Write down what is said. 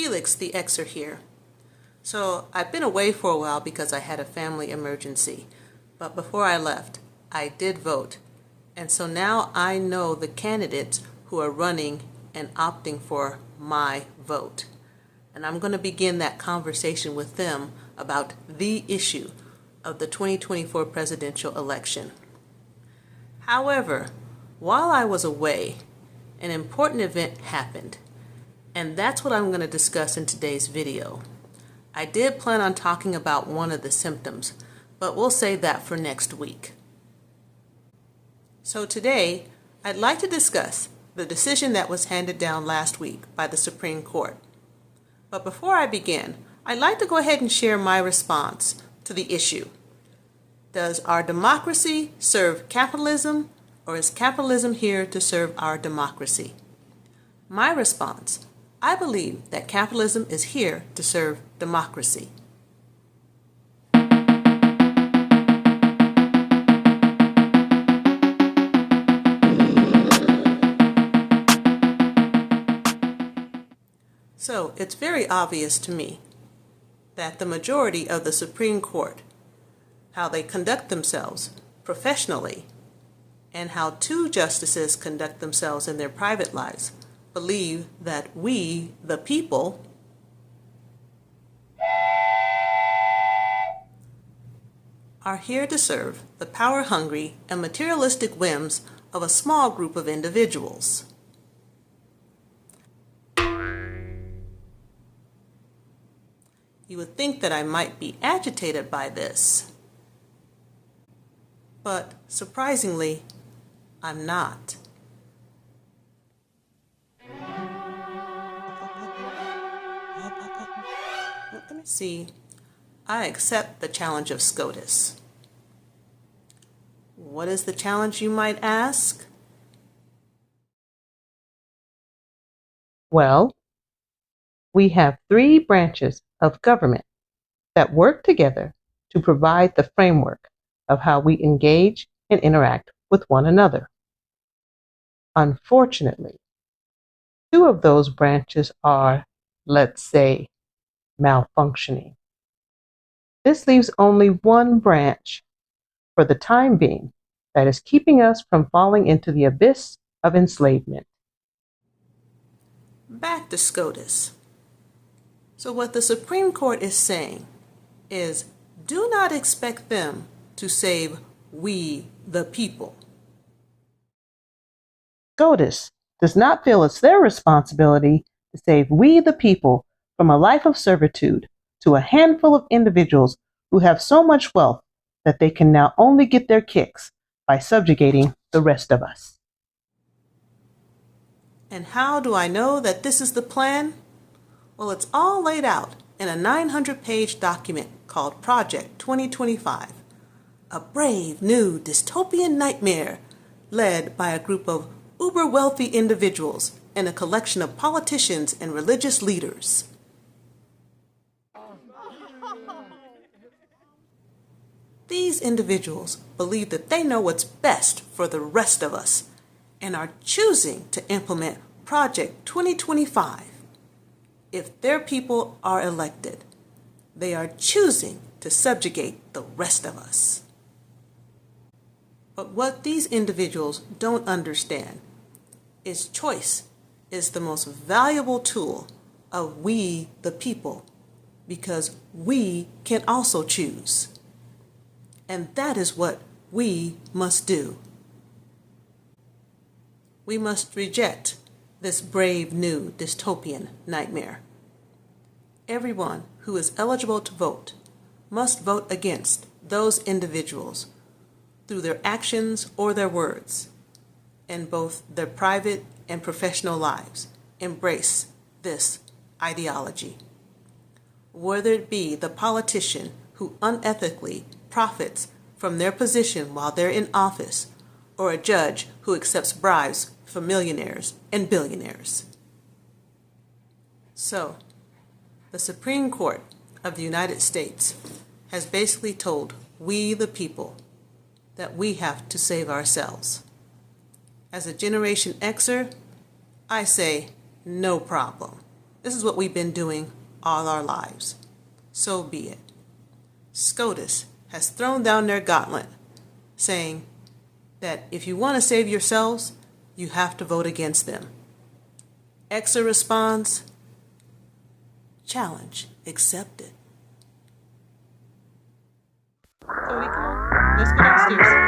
Felix the Xer here. So I've been away for a while because I had a family emergency, but before I left, I did vote, and so now I know the candidates who are running and opting for my vote. And I'm going to begin that conversation with them about the issue of the 2024 presidential election. However, while I was away, an important event happened, and that's what I'm going to discuss in today's video. I did plan on talking about one of the symptoms, but we'll save that for next week. So today, I'd like to discuss the decision that was handed down last week by the Supreme Court. But before I begin, I'd like to go ahead and share my response to the issue. Does our democracy serve capitalism, or is capitalism here to serve our democracy? My response: I believe that capitalism is here to serve democracy. So it's very obvious to me that the majority of the Supreme Court, how they conduct themselves professionally, and how two justices conduct themselves in their private lives, believe that we, the people, are here to serve the power-hungry and materialistic whims of a small group of individuals. You would think that I might be agitated by this, but surprisingly, I'm not. See, I accept the challenge of SCOTUS. What is the challenge, you might ask? Well, we have three branches of government that work together to provide the framework of how we engage and interact with one another. Unfortunately, two of those branches are, let's say, malfunctioning. This leaves only one branch, for the time being, that is keeping us from falling into the abyss of enslavement. Back to SCOTUS. So what the Supreme Court is saying is, do not expect them to save we, the people. SCOTUS does not feel it's their responsibility to save we, the people, from a life of servitude to a handful of individuals who have so much wealth that they can now only get their kicks by subjugating the rest of us. And how do I know that this is the plan? Well, it's all laid out in a 900-page document called Project 2025, a brave new dystopian nightmare led by a group of uber-wealthy individuals and a collection of politicians and religious leaders. These individuals believe that they know what's best for the rest of us and are choosing to implement Project 2025. If their people are elected, they are choosing to subjugate the rest of us. But what these individuals don't understand is choice is the most valuable tool of we, the people, because we can also choose. And that is what we must do. We must reject this brave new dystopian nightmare. Everyone who is eligible to vote must vote against those individuals through their actions or their words in both their private and professional lives. Embrace this ideology. Whether it be the politician who unethically profits from their position while they're in office, or a judge who accepts bribes from millionaires and billionaires. So, the Supreme Court of the United States has basically told we, the people, that we have to save ourselves. As a Generation Xer, I say, no problem. This is what we've been doing all our lives. So be it. SCOTUS has thrown down their gauntlet, saying that if you want to save yourselves, you have to vote against them. EXA responds, challenge accepted. Cody, come on. Let's go downstairs.